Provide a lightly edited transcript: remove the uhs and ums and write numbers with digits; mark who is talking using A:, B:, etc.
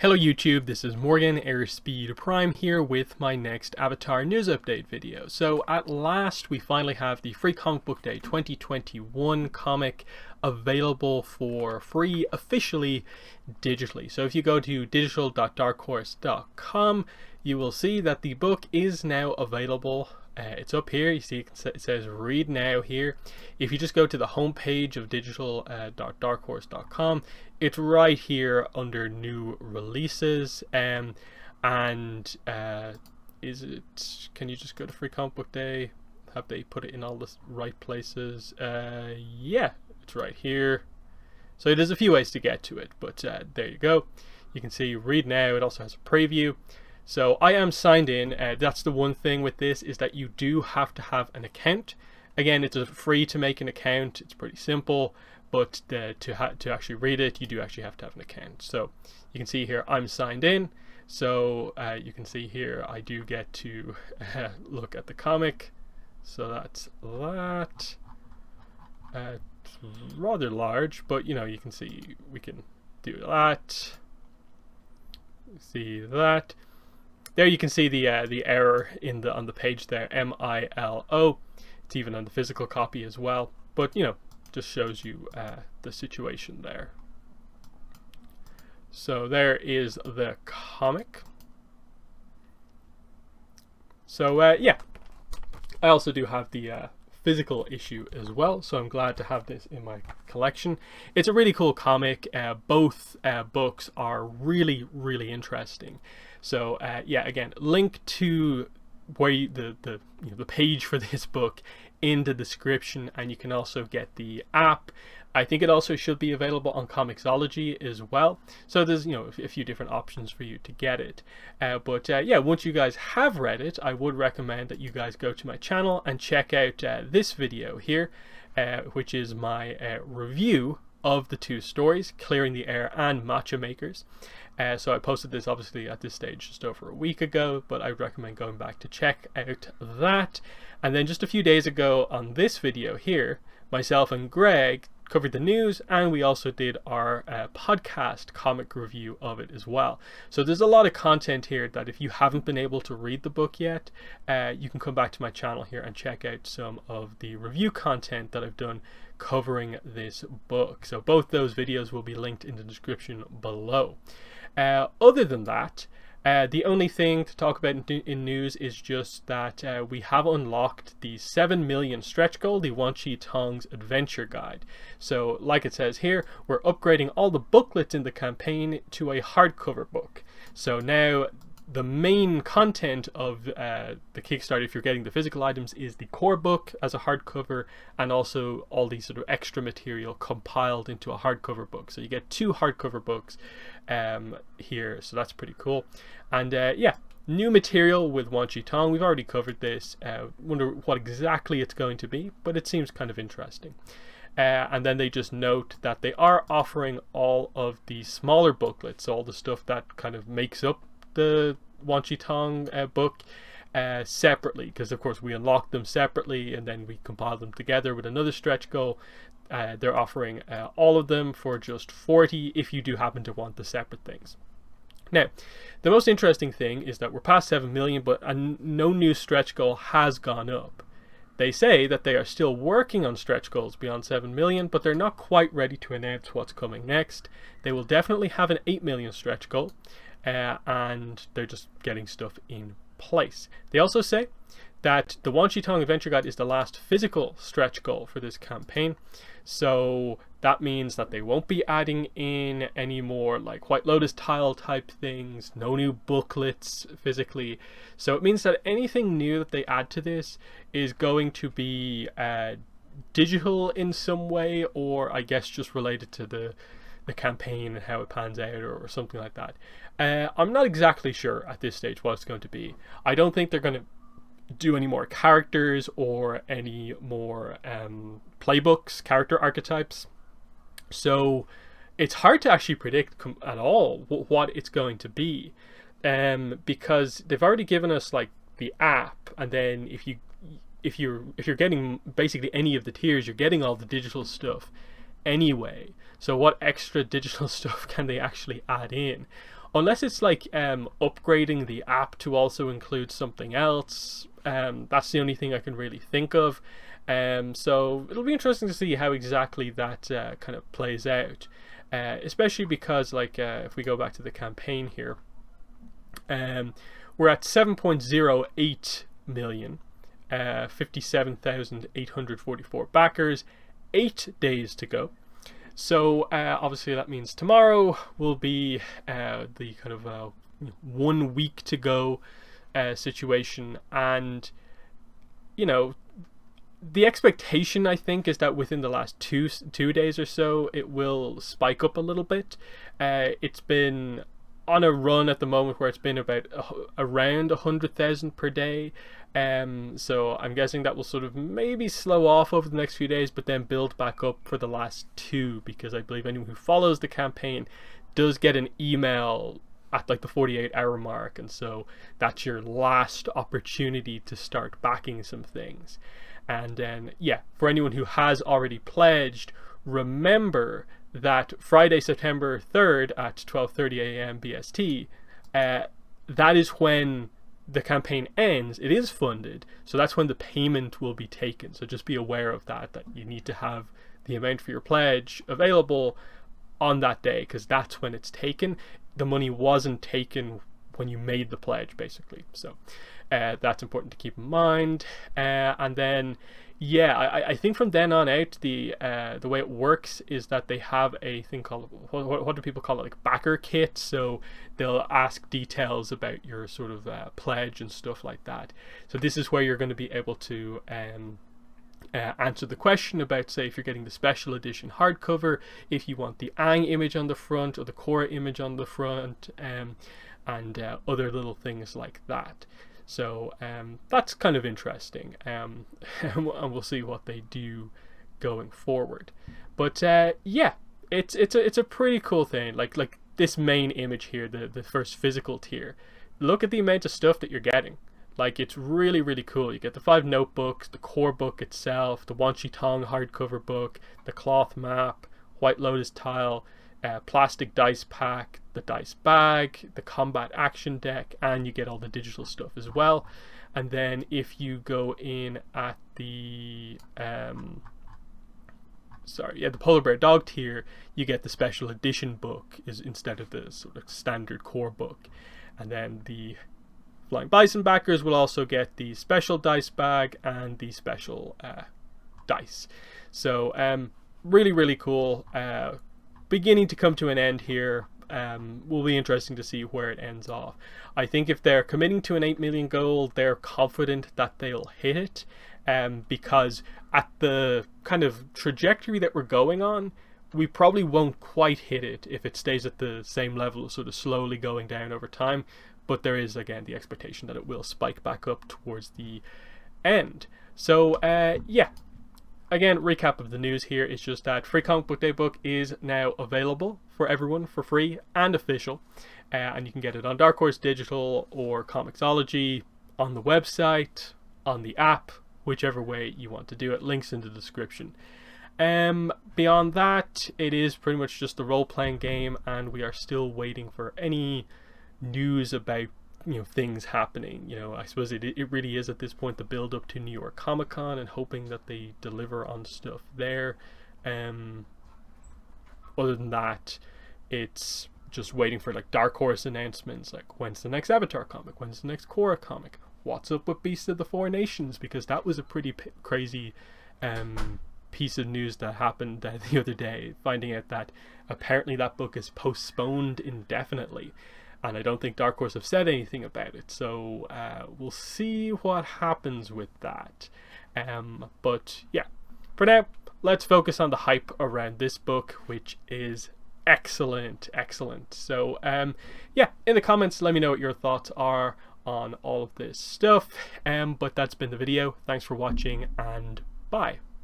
A: Hello YouTube, this is Morgan, Airspeed Prime here with my next Avatar news update video. So at last we finally have the Free Comic Book Day 2021 comic available for free officially digitally. So if you go to digital.darkhorse.com, you will see that the book is now available. It's up here. You see it says read now here. If you just go to the homepage of digital.darkhorse.com, it's right here under new releases. Is it, can you just go to Free Comic Book Day? Have they put it in all the right places? Yeah, it's right here. So there's a few ways to get to it, but there you go. You can see read now. It also has a preview. So I am signed in. That's the one thing with this, is that you do have to have an account. Again, it's free to make an account. It's pretty simple, but to actually read it, you do actually have to have an account. So you can see here I'm signed in. So you can see here I do get to look at the comic. So that's that. It's rather large, but you know, you can see we can do that. See that. There you can see the error on the page there, MILO. It's even on the physical copy as well. But you know, just shows you the situation there. So there is the comic. So yeah, I also do have the physical issue as well, so I'm glad to have this in my collection. It's a really cool comic. Both books are really interesting. So yeah, again, link to where the page for this book in the description, and you can also get the app. I think it also should be available on Comixology as well. So there's a few different options for you to get it. But yeah, once you guys have read it, I would recommend that you guys go to my channel and check out this video here, which is my review of the two stories, Clearing the Air and Matcha Makers. So I posted this obviously at this stage just over a week ago, but I would recommend going back to check out that. And then just a few days ago on this video here, myself and Greg covered the news, and we also did our podcast comic review of it as well. So there's a lot of content here that if you haven't been able to read the book yet, you can come back to my channel here and check out some of the review content that I've done covering this book. So both those videos will be linked in the description below. Other than that, the only thing to talk about in news is just that we have unlocked the 7 million stretch goal, the Wan Chi Tong's adventure guide. So like it says here, we're upgrading all the booklets in the campaign to a hardcover book. So now the main content of the Kickstarter, if you're getting the physical items, is the core book as a hardcover, and also all these sort of extra material compiled into a hardcover book. So you get 2 hardcover books here, so that's pretty cool. And yeah, new material with Wan Chi Tong. We've already covered this. Wonder what exactly it's going to be, but it seems kind of interesting. And then they just note that they are offering all of the smaller booklets, all the stuff that kind of makes up the Wan Chi Tong book separately, because of course we unlock them separately and then we compile them together with another stretch goal. They're offering all of them for just 40 if you do happen to want the separate things. Now, the most interesting thing is that we're past 7 million, but no new stretch goal has gone up. They say that they are still working on stretch goals beyond 7 million, but they're not quite ready to announce what's coming next. They will definitely have an 8 million stretch goal. And they're just getting stuff in place. They also say that the Wan Chi Tong Adventure Guide is the last physical stretch goal for this campaign. So that means that they won't be adding in any more like White Lotus tile type things, no new booklets physically. So it means that anything new that they add to this is going to be digital in some way, or I guess just related to the campaign and how it pans out, or something like that. I'm not exactly sure at this stage what it's going to be. I don't think they're going to do any more characters or any more playbooks, character archetypes. So it's hard to actually predict at all what it's going to be, because they've already given us like the app, and then if you're getting basically any of the tiers, you're getting all the digital stuff anyway. So what extra digital stuff can they actually add in? unless it's like upgrading the app to also include something else. That's the only thing I can really think of. So it'll be interesting to see how exactly that kind of plays out, especially because like if we go back to the campaign here, we're at 7.08 million, 57,844 backers, 8 days to go. So obviously that means tomorrow will be the kind of 1 week to go situation, and you know, the expectation I think is that within the last two days or so it will spike up a little bit. It's been on a run at the moment where it's been about around 100,000 per day. So I'm guessing that will sort of maybe slow off over the next few days, but then build back up for the last 2, because I believe anyone who follows the campaign does get an email at like the 48-hour mark, and so that's your last opportunity to start backing some things. And then yeah, for anyone who has already pledged, remember that Friday, September 3rd at 12:30 a.m. BST, that is when the campaign ends. It is funded, so that's when the payment will be taken. So just be aware of that you need to have the amount for your pledge available on that day, because that's when it's taken. The money wasn't taken when you made the pledge, basically. So that's important to keep in mind. And then yeah, I think from then on out, the way it works is that they have a thing called, what do people call it, like backer kit. So they'll ask details about your sort of pledge and stuff like that. So this is where you're going to be able to answer the question about, say, if you're getting the special edition hardcover, if you want the Aang image on the front or the Korra image on the front, and other little things like that. So that's kind of interesting, and we'll see what they do going forward. But yeah, it's a pretty cool thing. Like this main image here, the first physical tier. Look at the amount of stuff that you're getting. Like, it's really, really cool. You get the 5 notebooks, the core book itself, the Wan Shi Tong hardcover book, the cloth map, White Lotus tile, plastic dice pack, the dice bag, the combat action deck, and you get all the digital stuff as well. And then if you go in at the the Polar Bear Dog tier, you get the special edition book instead of the sort of standard core book. And then the Flying Bison backers will also get the special dice bag and the special dice. So really, really cool. Beginning to come to an end here. Will be interesting to see where it ends off. I think if they're committing to an 8 million goal, they're confident that they'll hit it, because at the kind of trajectory that we're going on, we probably won't quite hit it if it stays at the same level, sort of slowly going down over time. But there is, again, the expectation that it will spike back up towards the end. So yeah, again, recap of the news here is just that Free Comic Book Day book is now available for everyone for free and official, and you can get it on Dark Horse Digital or Comixology, on the website, on the app, whichever way you want to do it. Links in the description. Beyond that, it is pretty much just the role-playing game, and we are still waiting for any news about things happening. I suppose it really is at this point the build up to New York Comic Con, and hoping that they deliver on stuff there. Other than that, it's just waiting for like Dark Horse announcements, like when's the next Avatar comic, when's the next Korra comic, what's up with Beast of the Four Nations, because that was a pretty crazy piece of news that happened the other day, finding out that apparently that book is postponed indefinitely. And I don't think Dark Horse have said anything about it. So we'll see what happens with that. But yeah, for now, let's focus on the hype around this book, which is excellent. So yeah, in the comments, let me know what your thoughts are on all of this stuff. But that's been the video. Thanks for watching, and bye.